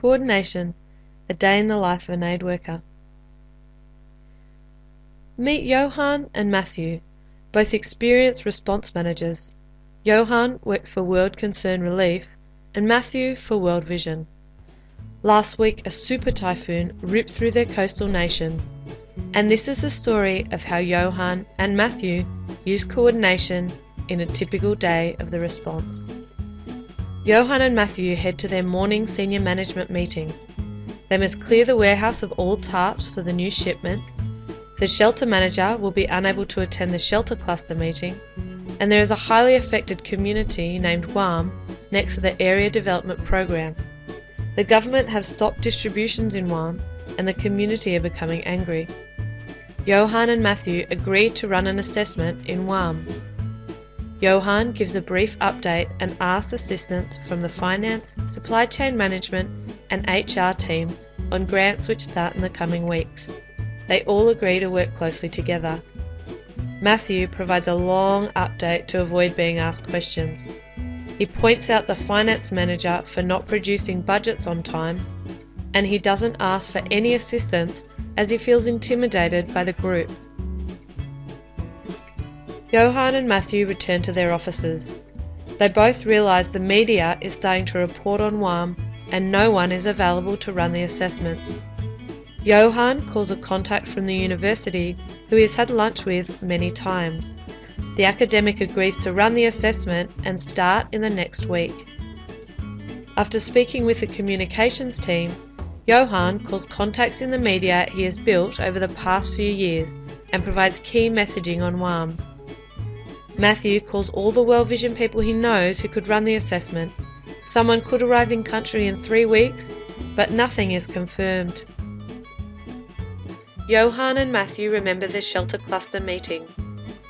Coordination, a day in the life of an aid worker. Meet Johan and Matthew, both experienced response managers. Johan works for World Concern Relief and Matthew for World Vision. Last week a super typhoon ripped through their coastal nation, and this is the story of how Johan and Matthew use coordination in a typical day of the response. Johan and Matthew head to their morning senior management meeting. They must clear the warehouse of all tarps for the new shipment. The shelter manager will be unable to attend the shelter cluster meeting, and there is a highly affected community named WAM next to the Area Development Program. The government have stopped distributions in WAM, and the community are becoming angry. Johan and Matthew agree to run an assessment in WAM. Johan gives a brief update and asks assistance from the finance, supply chain management and HR team on grants which start in the coming weeks. They all agree to work closely together. Matthew provides a long update to avoid being asked questions. He points out the finance manager for not producing budgets on time, and he doesn't ask for any assistance as he feels intimidated by the group. Johan and Matthew return to their offices. They both realise the media is starting to report on WAM and no one is available to run the assessments. Johan calls a contact from the university who he has had lunch with many times. The academic agrees to run the assessment and start in the next week. After speaking with the communications team, Johan calls contacts in the media he has built over the past few years and provides key messaging on WAM. Matthew calls all the World Vision people he knows who could run the assessment. Someone could arrive in country in 3 weeks, but nothing is confirmed. Johan and Matthew remember the shelter cluster meeting.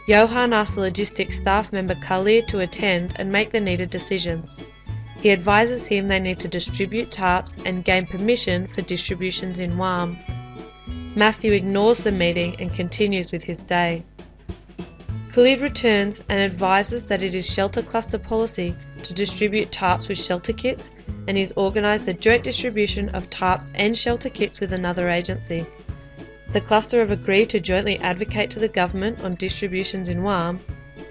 Johan asks the logistics staff member Khalid to attend and make the needed decisions. He advises him they need to distribute tarps and gain permission for distributions in WAM. Matthew ignores the meeting and continues with his day. Khalid returns and advises that it is shelter cluster policy to distribute tarps with shelter kits, and he's organised a joint distribution of tarps and shelter kits with another agency. The cluster have agreed to jointly advocate to the government on distributions in WAM,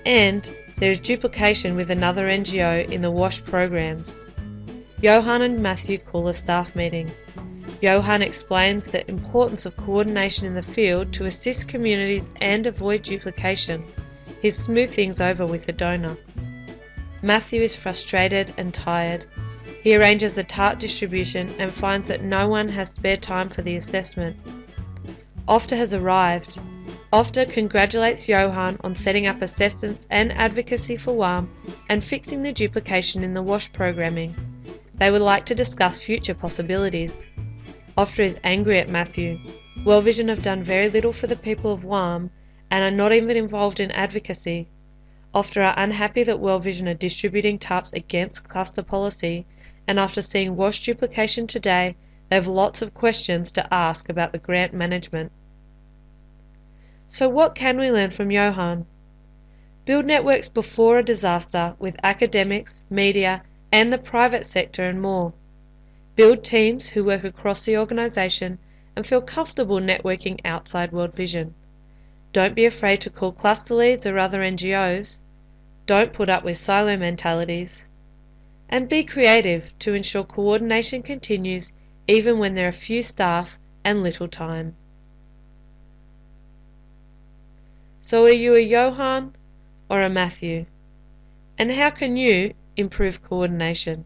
and there is duplication with another NGO in the WASH programs. Johan and Matthew call a staff meeting. Johan explains the importance of coordination in the field to assist communities and avoid duplication. He smooths things over with the donor. Matthew is frustrated and tired. He arranges the tarp distribution and finds that no one has spare time for the assessment. Ofta has arrived. Ofta congratulates Johan on setting up assessments and advocacy for WAM and fixing the duplication in the WASH programming. They would like to discuss future possibilities. Ofta is angry at Matthew. World Vision have done very little for the people of WAM and are not even involved in advocacy. Ofta are unhappy that World Vision are distributing tarps against cluster policy, and after seeing WASH duplication today, they have lots of questions to ask about the grant management. So what can we learn from Johan? Build networks before a disaster with academics, media, and the private sector and more. Build teams who work across the organisation and feel comfortable networking outside World Vision. Don't be afraid to call cluster leads or other NGOs. Don't put up with silo mentalities. And be creative to ensure coordination continues even when there are few staff and little time. So are you a Johan or a Matthew? And how can you improve coordination?